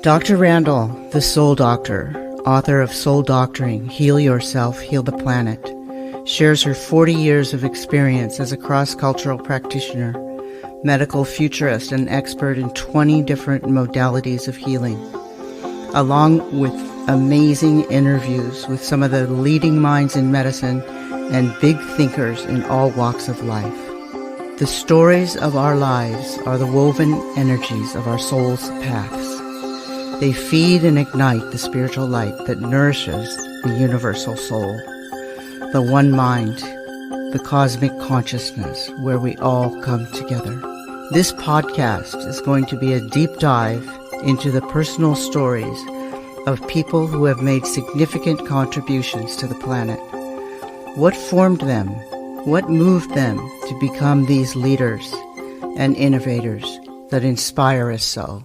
Dr. Randall, the Soul Doctor, author of Soul Doctoring, Heal Yourself, Heal the Planet, shares her 40 years of experience as a cross-cultural practitioner, medical futurist, and expert in 20 different modalities of healing, along with amazing interviews with some of the leading minds in medicine and big thinkers in all walks of life. The stories of our lives are the woven energies of our soul's paths. They feed and ignite the spiritual light that nourishes the universal soul, the one mind, the cosmic consciousness where we all come together. This podcast is going to be a deep dive into the personal stories of people who have made significant contributions to the planet. What formed them? What moved them to become these leaders and innovators that inspire us so?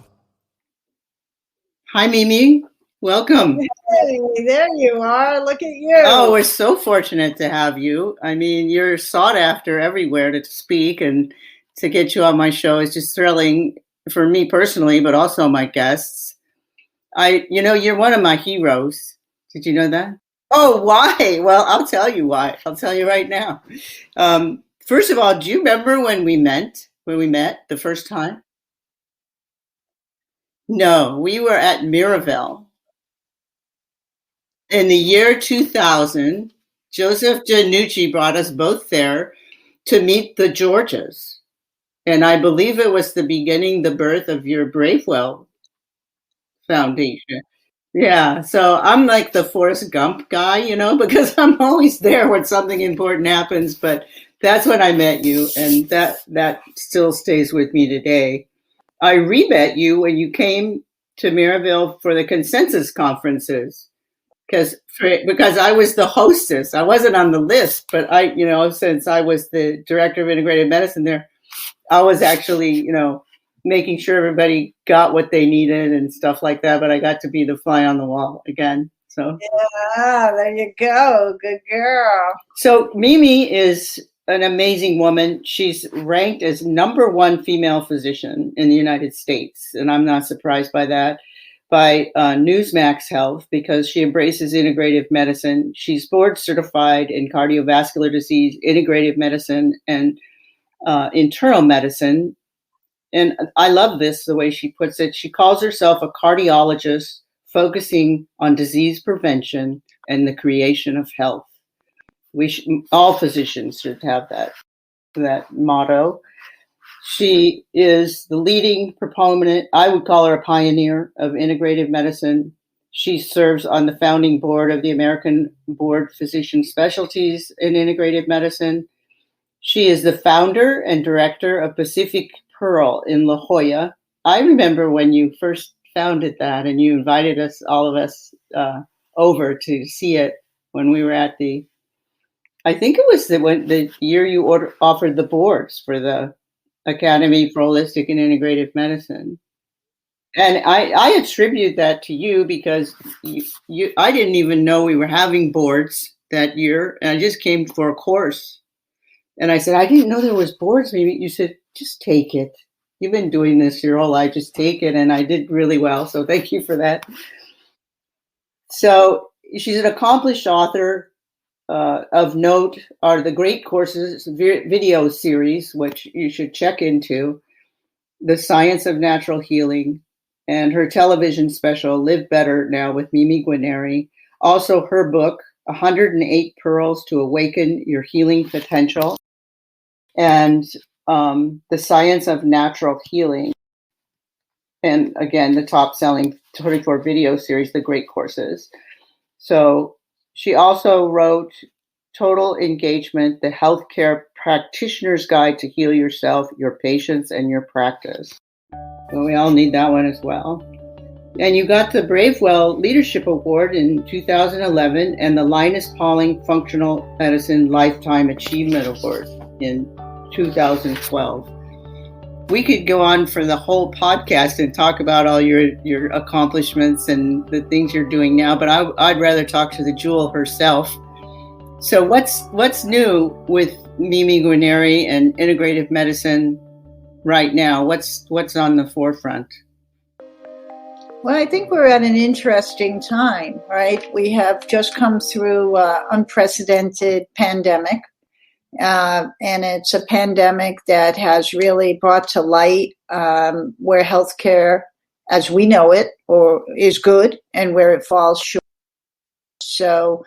Hi, Mimi. Welcome. Hey, there you are. Look at you. Oh, we're so fortunate to have you. I mean, you're sought after everywhere to speak, and to get you on my show is just thrilling for me personally, but also my guests. You're one of my heroes. Did you know that? Oh, why? Well, I'll tell you why. I'll tell you right now. First of all, do you remember when we met the first time? No, we were at Miraglow in the year 2000. Joseph Janucci brought us both there to meet the Georges. And I believe it was the birth of your Bravewell Foundation. Yeah, so I'm like the Forrest Gump guy, because I'm always there when something important happens. But that's when I met you, and that still stays with me today. I re-met you when you came to Mirabel for the consensus conferences, because I was the hostess. I wasn't on the list, but since I was the director of integrative medicine there, I was actually, making sure everybody got what they needed and stuff like that. But I got to be the fly on the wall again. So yeah, there you go. Good girl. So Mimi is an amazing woman. She's ranked as #1 female physician in the United States, and I'm not surprised by that, by Newsmax Health, because she embraces integrative medicine. She's board certified in cardiovascular disease, integrative medicine, and internal medicine. And I love this, the way she puts it. She calls herself a cardiologist focusing on disease prevention and the creation of health. All physicians should have that motto. She is the leading proponent, I would call her a pioneer of integrative medicine. She serves on the founding board of the American Board of Physician Specialties in Integrative Medicine. She is the founder and director of Pacific Pearl in La Jolla. I remember when you first founded that and you invited all of us over to see it when we were at I think it was the year you offered the boards for the Academy for Holistic and Integrative Medicine. And I attribute that to you because I didn't even know we were having boards that year. And I just came for a course. And I said, I didn't know there was boards. Maybe you said, just take it. You've been doing this your whole life. Just take it. And I did really well. So thank you for that. So she's an accomplished author. Of note are the Great Courses video series, which you should check into, The Science of Natural Healing, and her television special, Live Better Now with Mimi Guarneri. Also her book, 108 Pearls to Awaken Your Healing Potential, and The Science of Natural Healing. And again, the top-selling 24 video series, The Great Courses. So she also wrote Total Engagement, the Healthcare Practitioner's Guide to Heal Yourself, Your Patients, and Your Practice. So we all need that one as well. And you got the Bravewell Leadership Award in 2011 and the Linus Pauling Functional Medicine Lifetime Achievement Award in 2012. We could go on for the whole podcast and talk about all your accomplishments and the things you're doing now, but I'd rather talk to the jewel herself. So what's new with Mimi Guarneri and integrative medicine right now? What's on the forefront? Well, I think we're at an interesting time, right? We have just come through unprecedented pandemic, and it's a pandemic that has really brought to light where healthcare, as we know it, or is good, and where it falls short. So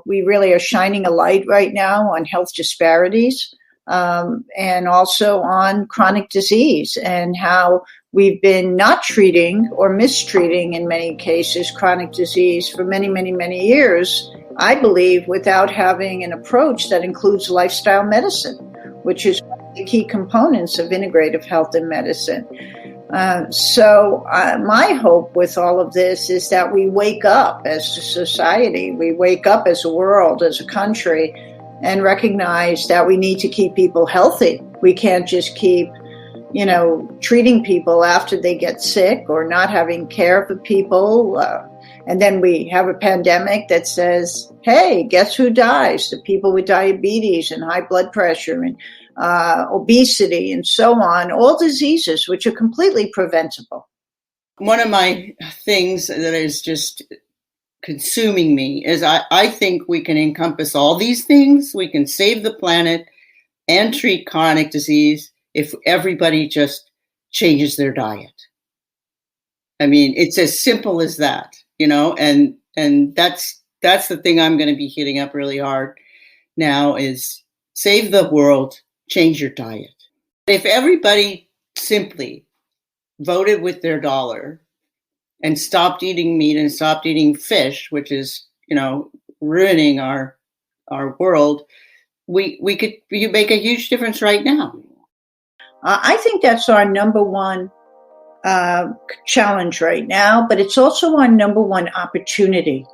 we really are shining a light right now on health disparities, and also on chronic disease and how we've been not treating or mistreating, in many cases, chronic disease for many, many, many years, I believe, without having an approach that includes lifestyle medicine, which is one of the key components of integrative health and medicine. So my hope with all of this is that we wake up as a society, we wake up as a world, as a country, and recognize that we need to keep people healthy. We can't just keep treating people after they get sick or not having care for people. And then we have a pandemic that says, hey, guess who dies? The people with diabetes and high blood pressure and obesity and so on, all diseases which are completely preventable. One of my things that is just consuming me is I think we can encompass all these things. We can save the planet and treat chronic disease if everybody just changes their diet. I mean, it's as simple as that, and that's the thing I'm going to be hitting up really hard now is save the world, change your diet. If everybody simply voted with their dollar and stopped eating meat and stopped eating fish, which is, ruining our world, we could make a huge difference right now. I think that's our number one challenge right now, but it's also our number one opportunity.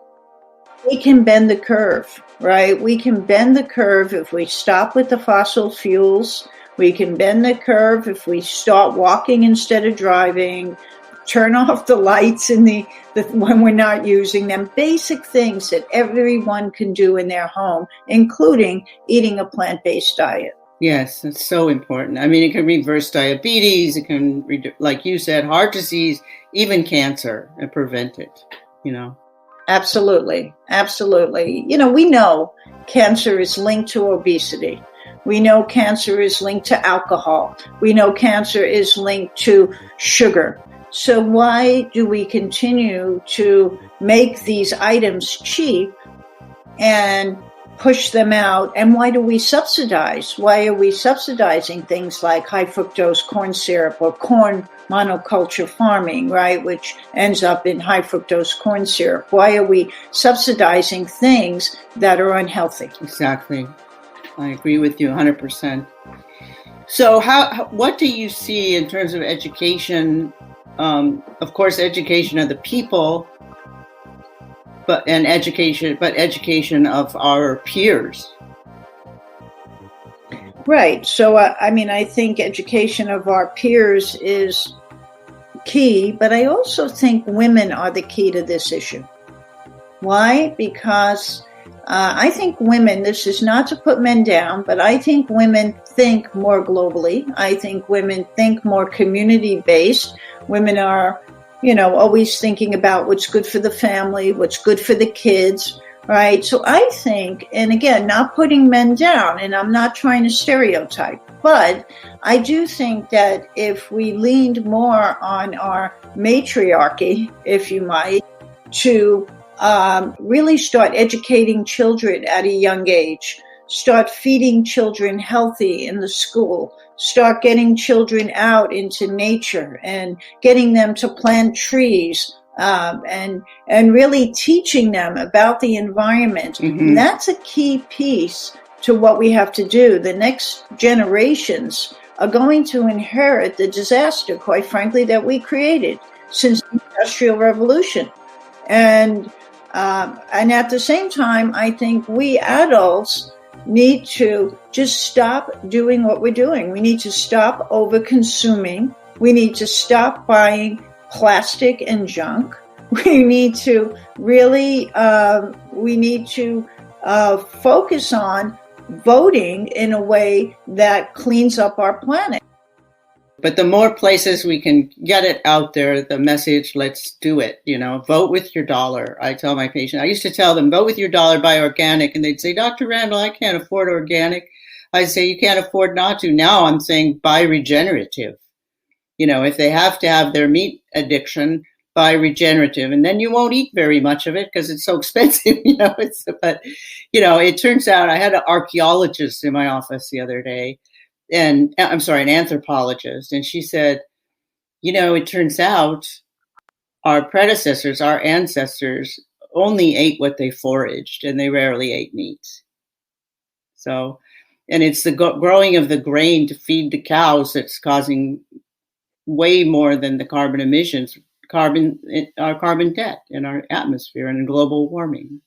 We can bend the curve, right? We can bend the curve if we stop with the fossil fuels. We can bend the curve if we start walking instead of driving, turn off the lights when we're not using them. Basic things that everyone can do in their home, including eating a plant-based diet. Yes, that's so important. I mean, it can reverse diabetes. It can, like you said, heart disease, even cancer, and prevent it, Absolutely. Absolutely. We know cancer is linked to obesity. We know cancer is linked to alcohol. We know cancer is linked to sugar. So why do we continue to make these items cheap and push them out? And why do we subsidize? Why are we subsidizing things like high fructose corn syrup or corn monoculture farming, right, which ends up in high fructose corn syrup? Why are we subsidizing things that are unhealthy? Exactly. I agree with you 100%. So what do you see in terms of education? Of course, education of the people, but education of our peers. Right. So, I think education of our peers is key, but I also think women are the key to this issue. Why? Because I think women, this is not to put men down, but I think women think more globally. I think women think more community-based. Women are, always thinking about what's good for the family, what's good for the kids, right? So I think, and again, not putting men down, and I'm not trying to stereotype, but I do think that if we leaned more on our matriarchy, if you might, to really start educating children at a young age, start feeding children healthy in the school, start getting children out into nature and getting them to plant trees, and really teaching them about the environment. Mm-hmm. That's a key piece to what we have to do. The next generations are going to inherit the disaster, quite frankly, that we created since the Industrial Revolution. And at the same time, I think we adults need to just stop doing what we're doing. We need to stop over-consuming. We need to stop buying plastic and junk. We need to really, focus on voting in a way that cleans up our planet. But the more places we can get it out there, the message, let's do it, vote with your dollar. I tell my patient, I used to tell them, vote with your dollar, buy organic. And they'd say, Dr. Randall, I can't afford organic. I say, you can't afford not to. Now I'm saying buy regenerative. If they have to have their meat addiction, buy regenerative. And then you won't eat very much of it because it's so expensive, But, it turns out I had an archaeologist in my office the other day. And I'm sorry, an anthropologist. And she said, it turns out our predecessors, our ancestors only ate what they foraged and they rarely ate meat. So, and it's the growing of the grain to feed the cows that's causing way more than the carbon emissions, our carbon debt in our atmosphere and global warming.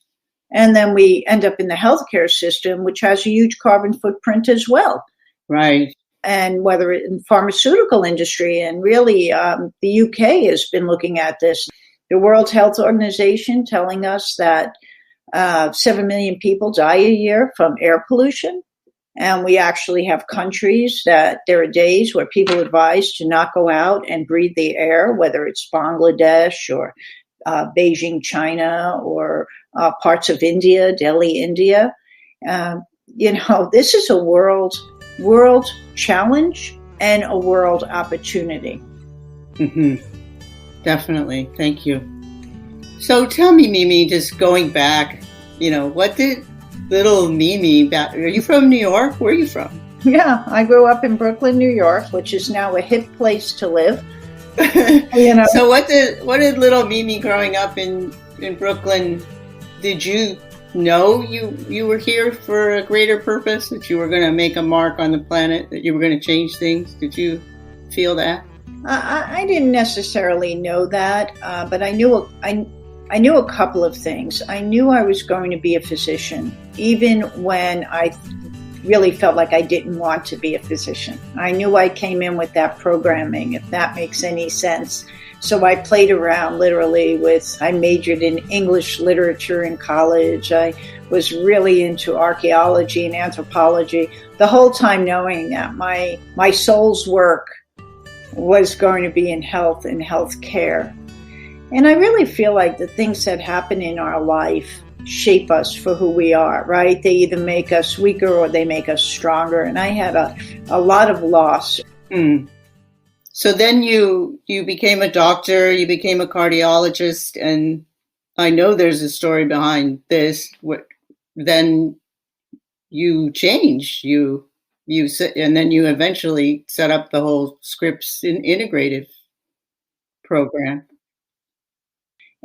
And then we end up in the healthcare system, which has a huge carbon footprint as well. Right. And whether it's in pharmaceutical industry, and really the UK has been looking at this. The World Health Organization telling us that 7 million people die a year from air pollution. And we actually have countries that there are days where people advise to not go out and breathe the air, whether it's Bangladesh or Beijing, China, or parts of India, Delhi, India. This is a world challenge and a world opportunity. Mm-hmm. Definitely. Thank you. So tell me, Mimi, just going back, what did little Mimi, are you from New York? Where are you from? Yeah, I grew up in Brooklyn, New York, which is now a hip place to live. So what did little Mimi growing up in Brooklyn, did you know you were here for a greater purpose, that you were going to make a mark on the planet, that you were going to change things? Did you feel that? I didn't necessarily know that, but I knew a couple of things. I knew I was going to be a physician, even when I really felt like I didn't want to be a physician. I knew I came in with that programming, if that makes any sense. So I played around literally I majored in English literature in college. I was really into archaeology and anthropology, the whole time knowing that my soul's work was going to be in health and health care. And I really feel like the things that happen in our life shape us for who we are, right? They either make us weaker or they make us stronger. And I had a lot of loss. Mm. So then you became a doctor, you became a cardiologist, and I know there's a story behind this. Then you changed, and then you eventually set up the whole Scripps Integrative program.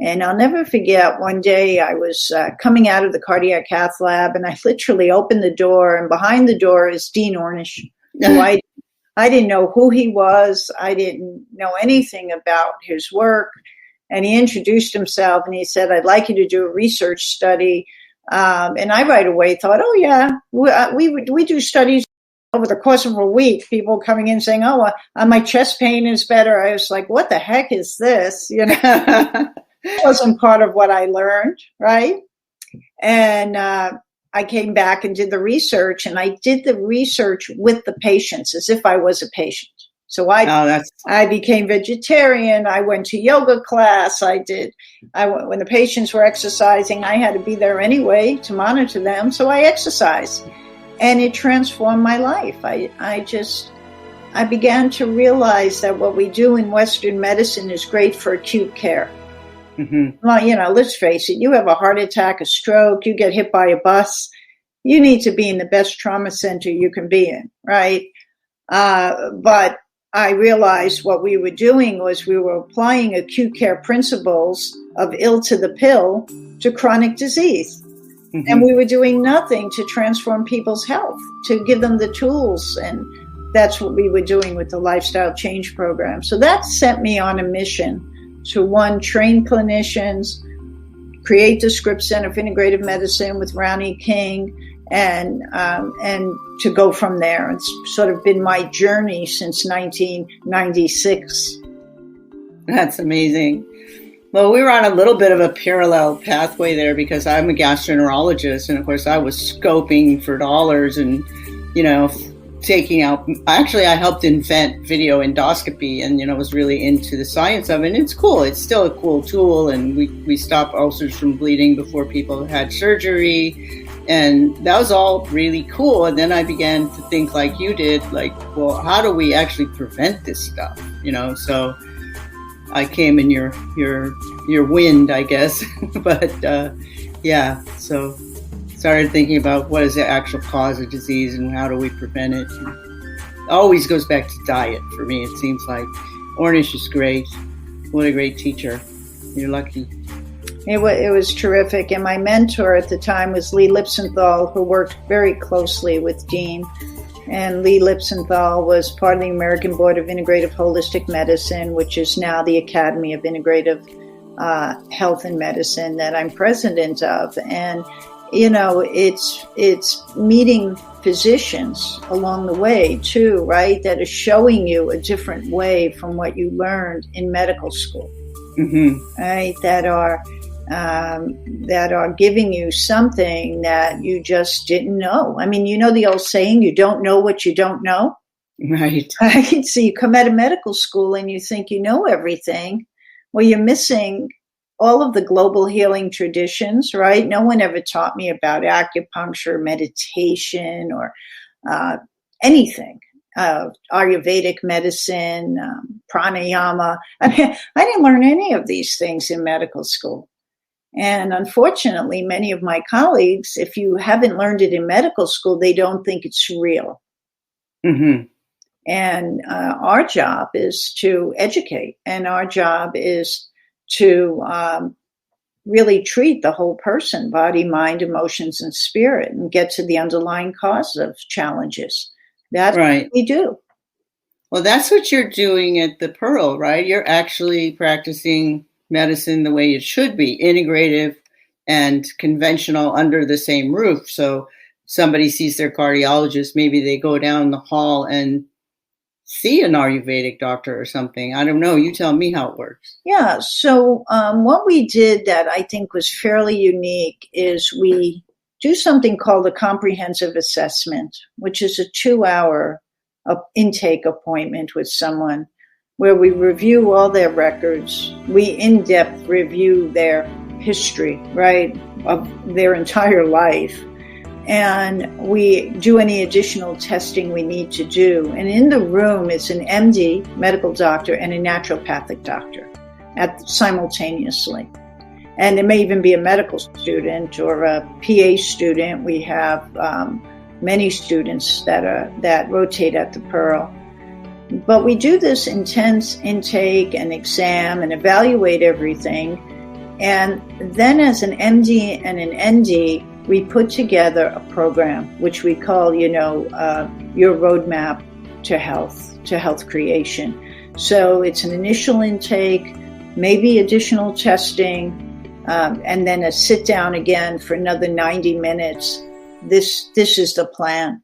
And I'll never forget, one day I was coming out of the cardiac cath lab, and I literally opened the door, and behind the door is Dean Ornish, who I didn't know who he was. I didn't know anything about his work. And he introduced himself, and he said, I'd like you to do a research study. And I right away thought, oh, yeah, we do studies over the course of a week. People coming in saying, oh, my chest pain is better. I was like, what the heck is this? It wasn't part of what I learned, right? And I came back and did the research, and I did the research with the patients as if I was a patient. So I became vegetarian. I went to yoga class. When the patients were exercising, I had to be there anyway to monitor them. So I exercised, and it transformed my life. I began to realize that what we do in Western medicine is great for acute care. Mm-hmm. Well, let's face it, you have a heart attack, a stroke, you get hit by a bus, you need to be in the best trauma center you can be in, right? But I realized what we were doing was we were applying acute care principles of ill to the pill to chronic disease. Mm-hmm. And we were doing nothing to transform people's health, to give them the tools. And that's what we were doing with the Lifestyle Change Program. So that sent me on a mission to, one, train clinicians, create the Scripps Center for Integrative Medicine with Ronnie King, and to go from there. It's sort of been my journey since 1996. That's amazing. Well, we were on a little bit of a parallel pathway there because I'm a gastroenterologist, and of course I was scoping for dollars and, taking out, actually I helped invent video endoscopy, and was really into the science of it. And it's cool, it's still a cool tool, and we stop ulcers from bleeding before people had surgery, and that was all really cool. And then I began to think like you did, like, well, how do we actually prevent this stuff? So I came in your wind, I guess. But yeah, so started thinking about what is the actual cause of disease and how do we prevent it. It always goes back to diet for me. It seems like Ornish is great. What a great teacher. You're lucky. It was terrific. And my mentor at the time was Lee Lipsenthal, who worked very closely with Dean. And Lee Lipsenthal was part of the American Board of Integrative Holistic Medicine, which is now the Academy of Integrative Health and Medicine that I'm president of. And it's meeting physicians along the way too, right? That is showing you a different way from what you learned in medical school, right? That are giving you something that you just didn't know. I mean, the old saying, you don't know what you don't know. Right. Right. So you come out of medical school and you think you know everything. Well, you're missing all of the global healing traditions, right? No one ever taught me about acupuncture, meditation, or anything. Ayurvedic medicine, pranayama. I mean, I didn't learn any of these things in medical school. And unfortunately, many of my colleagues, if you haven't learned it in medical school, they don't think it's real. Mm-hmm. And our job is to educate, and our job is to really treat the whole person, body, mind, emotions, and spirit, and get to the underlying cause of challenges. That's right. What we do. Well, that's what you're doing at the Pearl, right? You're actually practicing medicine the way it should be, integrative and conventional under the same roof. So somebody sees their cardiologist, maybe they go down the hall and see an Ayurvedic doctor or something. I don't know. You tell me how it works. Yeah. So what we did that I think was fairly unique is we do something called a comprehensive assessment, which is a 2-hour intake appointment with someone where we review all their records. We in-depth review their history, right, of their entire life. And we do any additional testing we need to do. And in the room is an MD, medical doctor, and a naturopathic doctor simultaneously. And there may even be a medical student or a PA student. We have many students that rotate at the Pearl. But we do this intense intake and exam and evaluate everything. And then as an MD and an ND, we put together a program which we call, your roadmap to health creation. So it's an initial intake, maybe additional testing, and then a sit down again for another 90 minutes. This is the plan.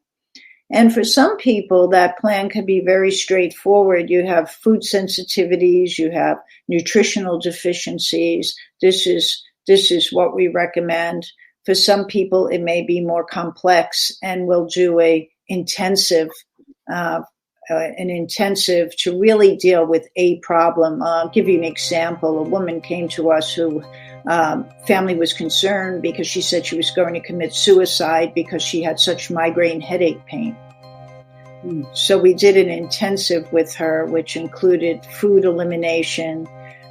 And for some people, that plan can be very straightforward. You have food sensitivities, you have nutritional deficiencies. This is what we recommend. For some people, it may be more complex, and we'll do an intensive to really deal with a problem. I'll give you an example. A woman came to us who family was concerned because she said she was going to commit suicide because she had such migraine headache pain. So we did an intensive with her, which included food elimination,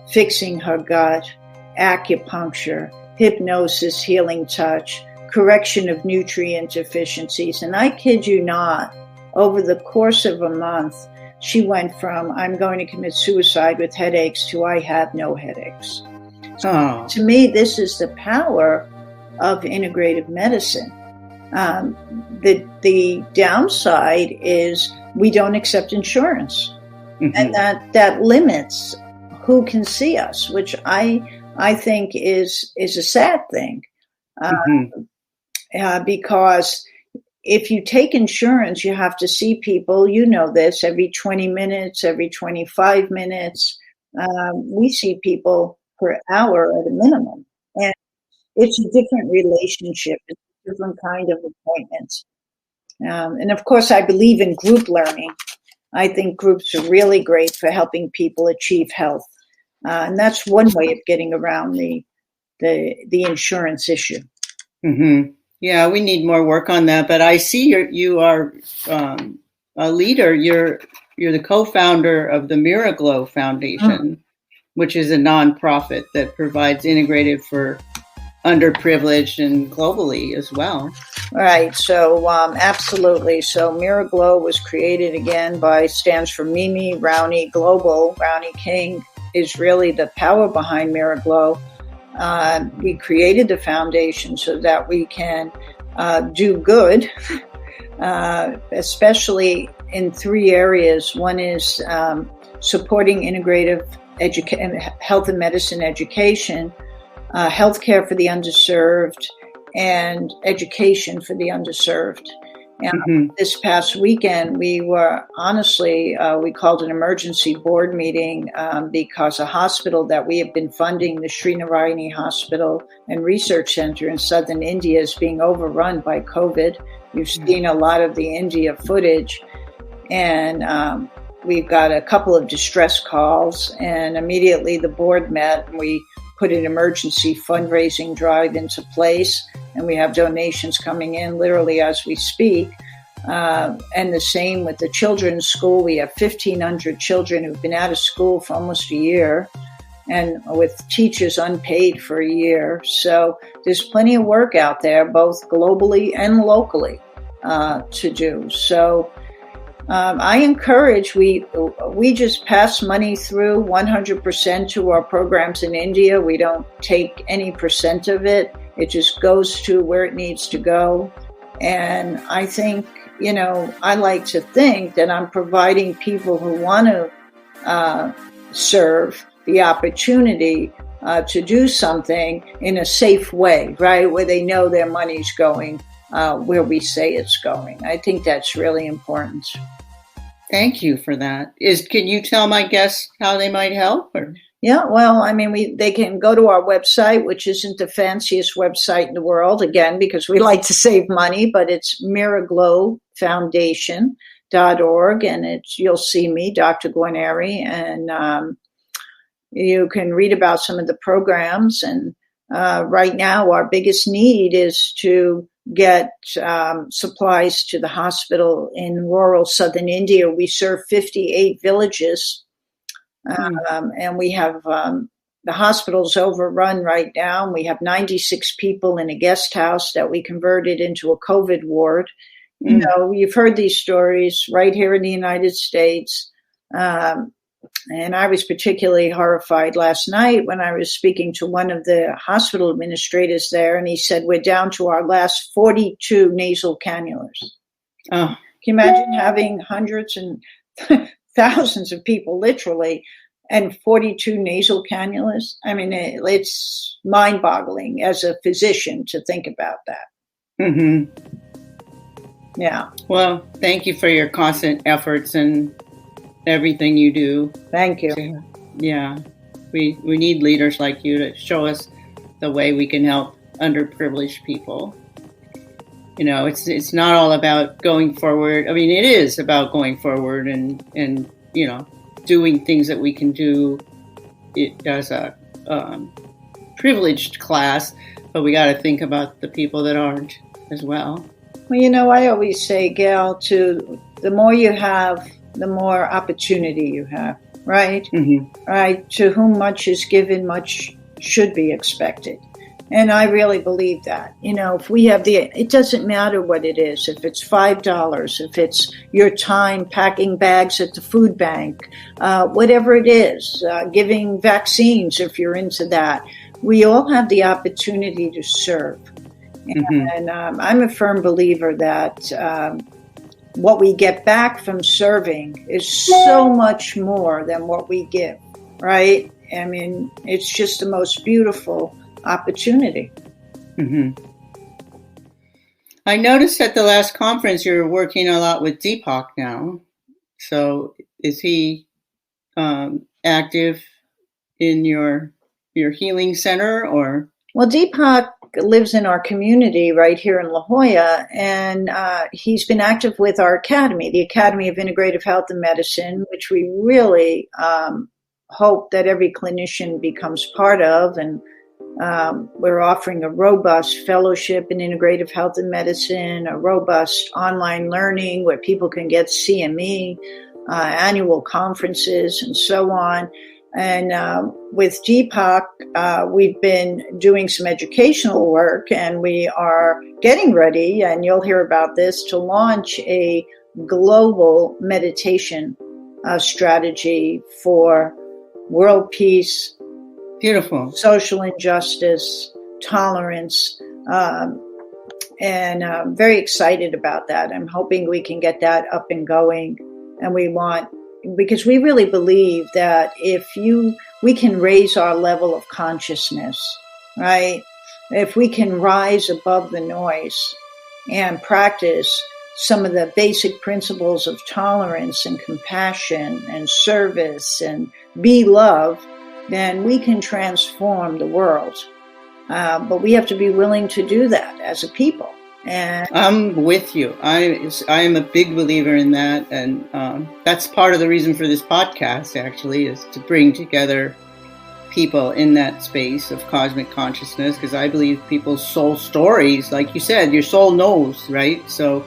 fixing her gut, acupuncture, hypnosis, healing touch, correction of nutrient deficiencies. And I kid you not, over the course of a month, she went from I'm going to commit suicide with headaches to I have no headaches. So to me, this is the power of integrative medicine. The downside is we don't accept insurance. And that limits who can see us, which I think is a sad thing, because if you take insurance, you have to see people, this, every 20 minutes, every 25 minutes. We see people per hour at a minimum. And it's a different relationship. It's a different kind of appointment. And of course, I believe in group learning. I think groups are really great for helping people achieve health. And that's one way of getting around the insurance issue. Mm-hmm. Yeah, we need more work on that. But I see you are a leader. You're the co-founder of the Miraglow Foundation, which is a nonprofit that provides integrative for underprivileged and globally as well. Right. So absolutely. So Miraglow was created again stands for Mimi Rowney Global. Rowney King is really the power behind Miraglow. We created the foundation so that we can do good, especially in 3 areas. One is supporting integrative health and medicine education, healthcare for the underserved, and education for the underserved. And this past weekend, we were we called an emergency board meeting because a hospital that we have been funding, the Srinarayani Hospital and Research Center in southern India, is being overrun by COVID. You've seen a lot of the India footage, and we've got a couple of distress calls, and immediately the board met and we put an emergency fundraising drive into place, and we have donations coming in literally as we speak. And the same with the children's school. We have 1,500 children who've been out of school for almost a year, and with teachers unpaid for a year. So there's plenty of work out there, both globally and locally, to do. So I encourage, we just pass money through 100% to our programs in India. We don't take any percent of it. It just goes to where it needs to go. And I think, I like to think that I'm providing people who want to serve the opportunity to do something in a safe way, right? Where they know their money's going where we say it's going. I think that's really important. Thank you for that. Can you tell my guests how they might help? Or? Yeah, well, they can go to our website, which isn't the fanciest website in the world, again, because we like to save money, but it's miraglowfoundation.org, and you'll see me, Dr. Guarneri, and you can read about some of the programs. And right now, our biggest need is to get supplies to the hospital in rural southern India. We serve 58 villages, and we have the hospital's overrun right now. We have 96 people in a guest house that we converted into a COVID ward. You've heard these stories right here in the United States. And I was particularly horrified last night when I was speaking to one of the hospital administrators there, and he said, we're down to our last 42 nasal cannulas. Oh. Can you imagine having hundreds and thousands of people, literally, and 42 nasal cannulas? I mean, it's mind-boggling as a physician to think about that. Mm-hmm. Yeah. Well, thank you for your constant efforts and everything you do. Thank you. Yeah. We need leaders like you to show us the way we can help underprivileged people. It's not all about going forward. I mean, it is about going forward and doing things that we can do as a privileged class, but we got to think about the people that aren't as well. Well, I always say, Gail, the more you have, the more opportunity you have, right? Mm-hmm. Right. To whom much is given, much should be expected. And I really believe that. If we have it doesn't matter what it is, if it's $5, if it's your time packing bags at the food bank, whatever it is, giving vaccines if you're into that. We all have the opportunity to serve. Mm-hmm. And I'm a firm believer that what we get back from serving is so much more than what we give, right? I mean, it's just the most beautiful opportunity. Mm-hmm. I noticed at the last conference you're working a lot with Deepak now. So is he active in your healing center, or? Well, Deepak lives in our community right here in La Jolla, and he's been active with our academy, the Academy of Integrative Health and Medicine, which we really hope that every clinician becomes part of. And we're offering a robust fellowship in integrative health and medicine, a robust online learning where people can get CME, annual conferences, and so on. And with Deepak, we've been doing some educational work, and we are getting ready, and you'll hear about this, to launch a global meditation strategy for world peace, beautiful, social injustice, tolerance, and I'm very excited about that. I'm hoping we can get that up and going, and because we really believe that if we can raise our level of consciousness, right? If we can rise above the noise and practice some of the basic principles of tolerance and compassion and service and be love, then we can transform the world. But we have to be willing to do that as a people. And I'm with you. I am a big believer in that, and that's part of the reason for this podcast, actually, is to bring together people in that space of cosmic consciousness, because I believe people's soul stories, like you said, your soul knows, right? So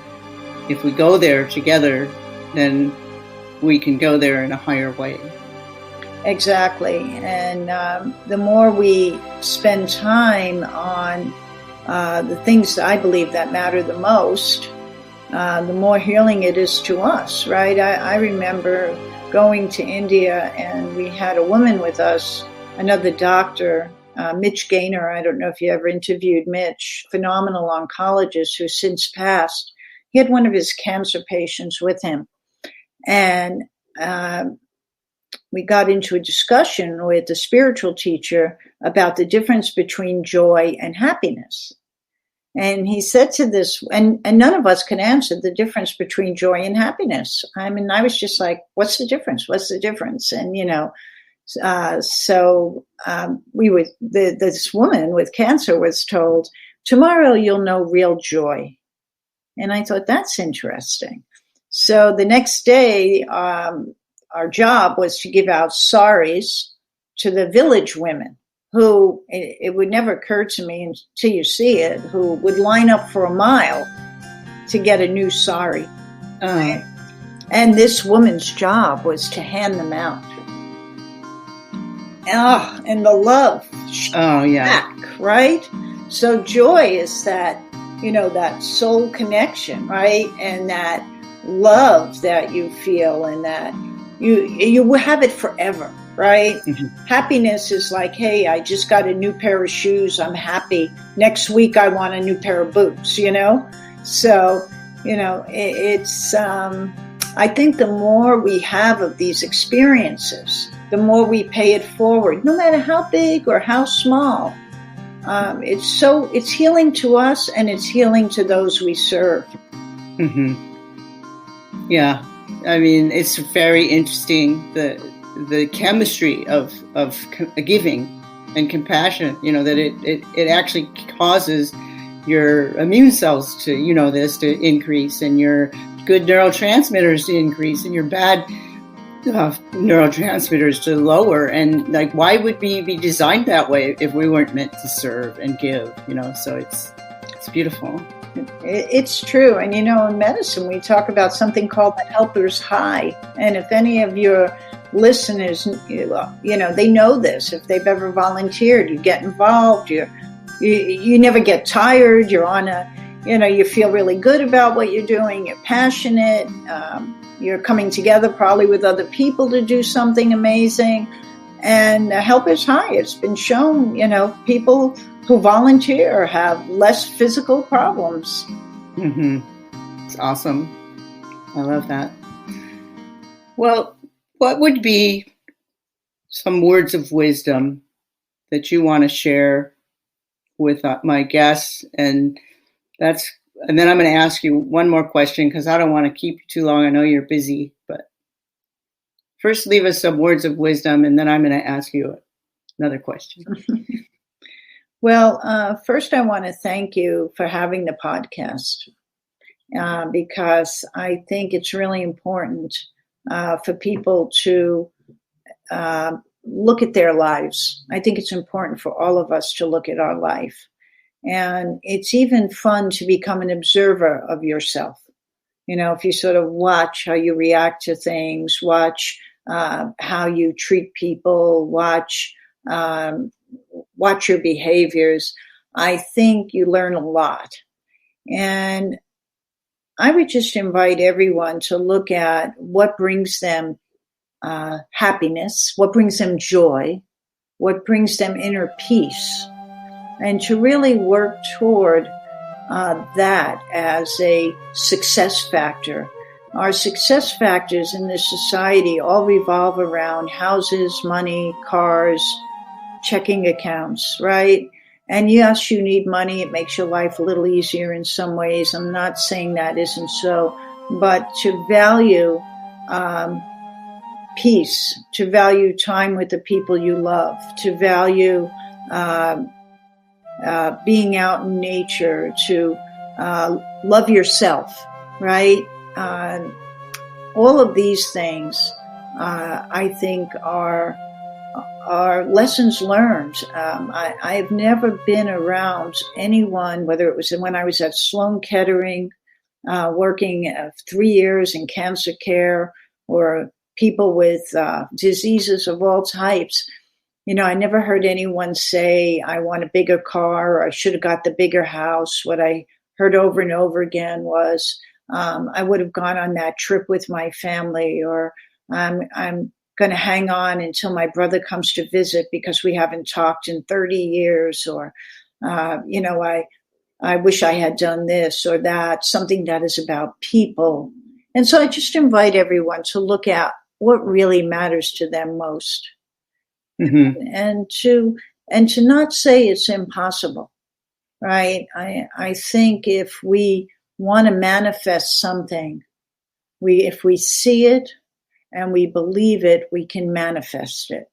if we go there together, then we can go there in a higher way. Exactly. And the more we spend time on the things that I believe that matter the most, the more healing it is to us, right? I remember going to India, and we had a woman with us, another doctor, Mitch Gaynor. I don't know if you ever interviewed Mitch, phenomenal oncologist who's since passed. He had one of his cancer patients with him. And we got into a discussion with the spiritual teacher about the difference between joy and happiness. And he said to this, and none of us can answer the difference between joy and happiness. I mean, I was just like, what's the difference? What's the difference? And, this woman with cancer was told, tomorrow you'll know real joy. And I thought, that's interesting. So the next day, our job was to give out saris to the village women who, it would never occur to me until you see it, who would line up for a mile to get a new sari. Right? And this woman's job was to hand them out. And the love. Back, right? So joy is that, that soul connection, right? And that love that you feel, and that you have it forever, right? Mm-hmm. Happiness is like, hey, I just got a new pair of shoes. I'm happy. Next week, I want a new pair of boots, So, it's, I think the more we have of these experiences, the more we pay it forward, no matter how big or how small. It's healing to us, and it's healing to those we serve. Mm-hmm. Yeah. I mean, it's very interesting, the chemistry of giving and compassion, that it actually causes your immune cells to, to increase, and your good neurotransmitters to increase, and your bad neurotransmitters to lower. And like, why would we be designed that way if we weren't meant to serve and give, so it's beautiful. It's true. And, in medicine, we talk about something called the helper's high. And if any of your listeners, they know this, if they've ever volunteered, you get involved, you never get tired, you're on you feel really good about what you're doing, you're passionate, you're coming together probably with other people to do something amazing. And helper's high, it's been shown, people who volunteer have less physical problems. Mm-hmm. It's awesome. I love that. Well, what would be some words of wisdom that you want to share with my guests? And then I'm going to ask you one more question, because I don't want to keep you too long. I know you're busy, but first leave us some words of wisdom, and then I'm going to ask you another question. Well, first, I want to thank you for having the podcast because I think it's really important for people to look at their lives. I think it's important for all of us to look at our life. And it's even fun to become an observer of yourself. You know, if you sort of watch how you react to things, watch how you treat people, watch your behaviors, I think you learn a lot. And I would just invite everyone to look at what brings them happiness, what brings them joy, what brings them inner peace, and to really work toward that as a success factor. Our success factors in this society all revolve around houses, money, cars, checking accounts, right? And yes, you need money. It makes your life a little easier in some ways. I'm not saying that isn't so, but to value peace, to value time with the people you love, to value being out in nature, to love yourself, right? All of these things, I think, are lessons learned. I've never been around anyone, whether it was when I was at Sloan Kettering, working 3 years in cancer care, or people with diseases of all types. You know, I never heard anyone say, I want a bigger car, or I should have got the bigger house. What I heard over and over again was, I would have gone on that trip with my family, or I'm going to hang on until my brother comes to visit because we haven't talked in 30 years, or, you know, I wish I had done this or that, something that is about people. And so I just invite everyone to look at what really matters to them most. Mm-hmm. and to not say it's impossible, right? I think if we want to manifest something, if we see it and we believe it, we can manifest it.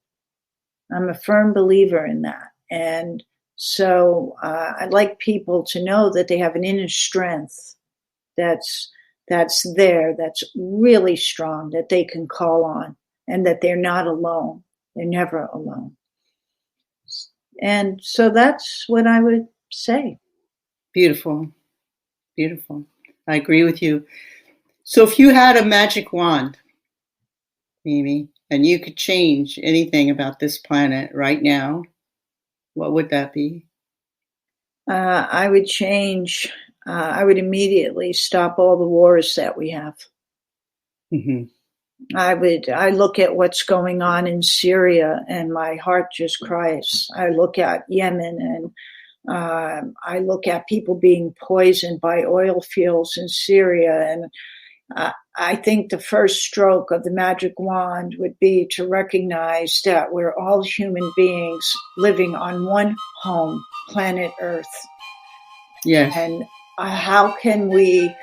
I'm a firm believer in that. And so I'd like people to know that they have an inner strength that's there, that's really strong, that they can call on, and that they're not alone. They're never alone. And so that's what I would say. Beautiful. Beautiful. I agree with you. So if you had a magic wand, Mimi, and you could change anything about this planet right now, what would that be? I would change. I would immediately stop all the wars that we have. Mm-hmm. I look at what's going on in Syria and my heart just cries. I look at Yemen and I look at people being poisoned by oil fields in Syria. And I think the first stroke of the magic wand would be to recognize that we're all human beings living on one home, planet Earth. Yes. And how can we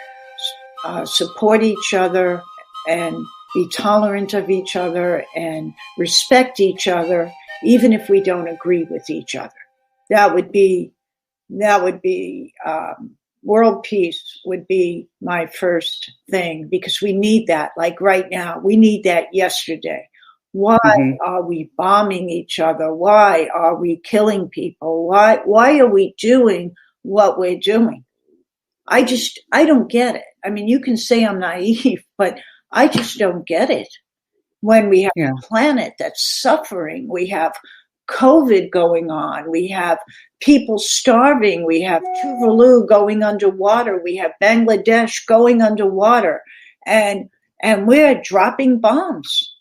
support each other and be tolerant of each other and respect each other, even if we don't agree with each other? That would be world peace would be my first thing, because we need that. Like right now, we need that yesterday. Why are we bombing each other? Why are we killing people? Why are we doing what we're doing? I don't get it. I mean, you can say I'm naive, but I just don't get it. When we have a planet that's suffering, we have COVID going on, we have people starving, we have Tuvalu going underwater, we have Bangladesh going underwater, and we're dropping bombs.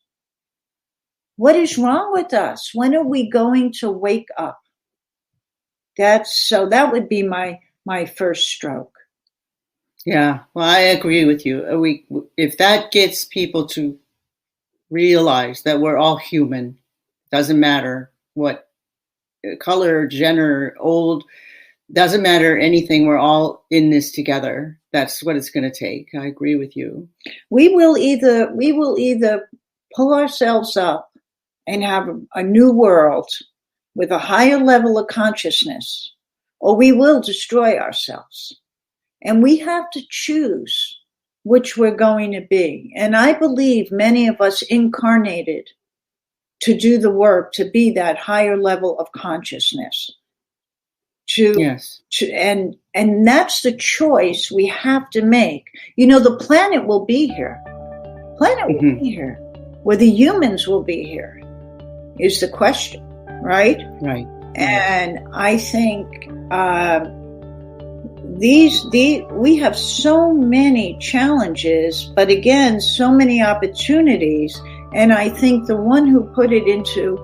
What is wrong with us? When are we going to wake up? That would be my first stroke. Yeah, well, I agree with you. If that gets people to realize that we're all human, doesn't matter what color, gender, old, doesn't matter anything. We're all in this together. That's what it's going to take. I agree with you. We will either pull ourselves up and have a new world with a higher level of consciousness, or we will destroy ourselves. And we have to choose which we're going to be. And I believe many of us incarnated to do the work, to be that higher level of consciousness. And that's the choice we have to make. You know, the planet will be here. Will be here. Whether humans will be here is the question, right? Right. And I think we have so many challenges, but again, so many opportunities. And I think the one who put it into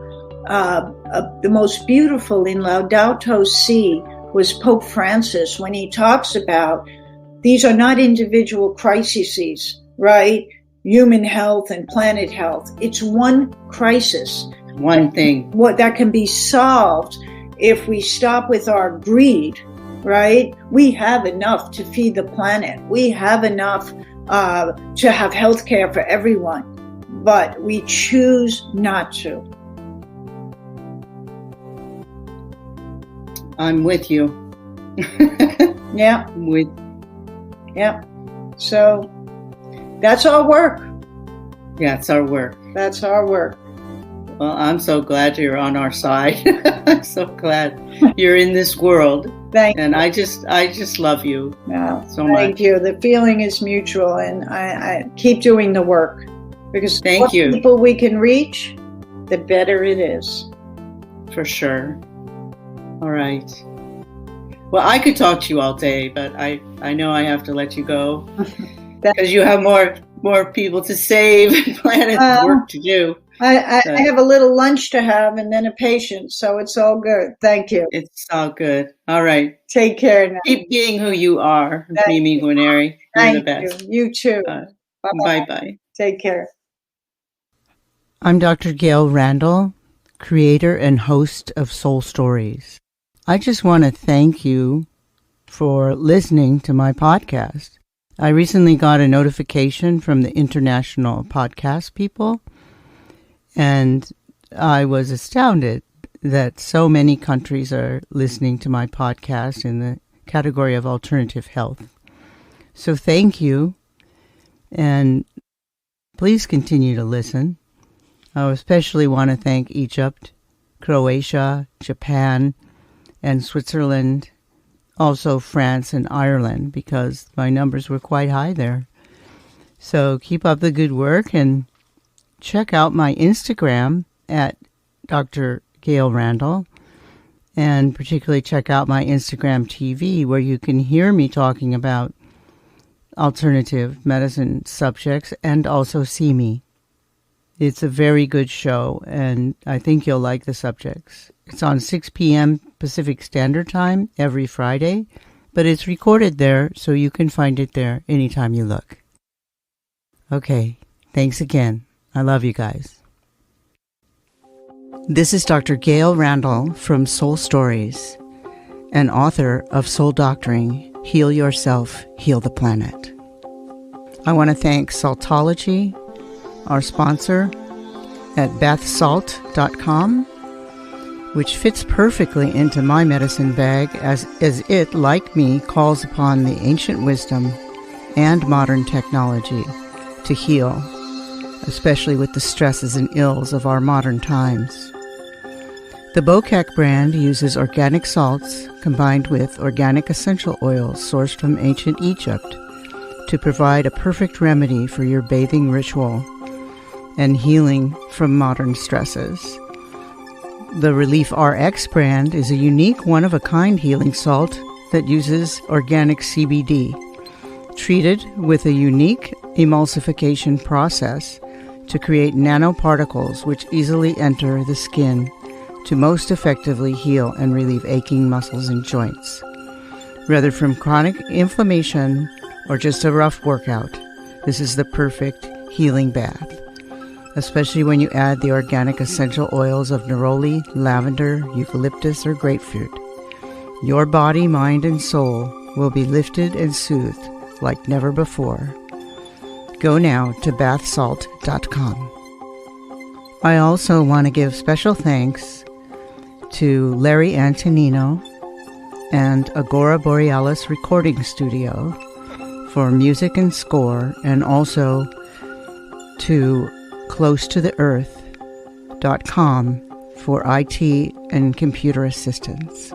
the most beautiful in Laudato Si was Pope Francis, when he talks about these are not individual crises, right? Human health and planet health. It's one crisis. One thing. What that can be solved if we stop with our greed, right? We have enough to feed the planet. We have enough to have health care for everyone, but we choose not to. I'm with you. Yeah. Yeah. So that's our work. Yeah, it's our work. That's our work. Well, I'm so glad you're on our side. I'm so glad you're in this world. Thank you. And I just love you so much. Thank you. The feeling is mutual, and I keep doing the work, because the more people we can reach, the better it is. For sure. All right. Well, I could talk to you all day, but I know I have to let you go because you have more people to save and planet work to do. I have a little lunch to have and then a patient, so it's all good. Thank you. It's all good. All right. Take care now. Keep being who you are, Mimi Guarneri. You're the best. You too. Bye-bye. Take care. I'm Dr. Gail Randall, creator and host of Soul Stories. I just want to thank you for listening to my podcast. I recently got a notification from the International Podcast People, and I was astounded that so many countries are listening to my podcast in the category of alternative health. So thank you, and please continue to listen. I especially want to thank Egypt, Croatia, Japan, and Switzerland, also France and Ireland, because my numbers were quite high there. So keep up the good work, and check out my Instagram at Dr. Gail Randall, and particularly check out my Instagram TV, where you can hear me talking about alternative medicine subjects and also see me. It's a very good show, and I think you'll like the subjects. It's on 6 p.m. Pacific Standard Time every Friday, but it's recorded there, so you can find it there anytime you look. Okay, thanks again. I love you guys. This is Dr. Gail Randall from Soul Stories, and author of Soul Doctoring, Heal Yourself, Heal the Planet. I want to thank Saltology, our sponsor, at bathsalt.com, which fits perfectly into my medicine bag as it, like me, calls upon the ancient wisdom and modern technology to heal, especially with the stresses and ills of our modern times. The Bokek brand uses organic salts combined with organic essential oils sourced from ancient Egypt to provide a perfect remedy for your bathing ritual and healing from modern stresses. The Relief RX brand is a unique one-of-a-kind healing salt that uses organic CBD, treated with a unique emulsification process to create nanoparticles which easily enter the skin to most effectively heal and relieve aching muscles and joints. Whether from chronic inflammation or just a rough workout, this is the perfect healing bath, especially when you add the organic essential oils of neroli, lavender, eucalyptus, or grapefruit. Your body, mind, and soul will be lifted and soothed like never before. Go now to bathsalt.com. I also want to give special thanks to Larry Antonino and Agora Borealis Recording Studio for music and score, and also to closetotheearth.com for IT and computer assistance.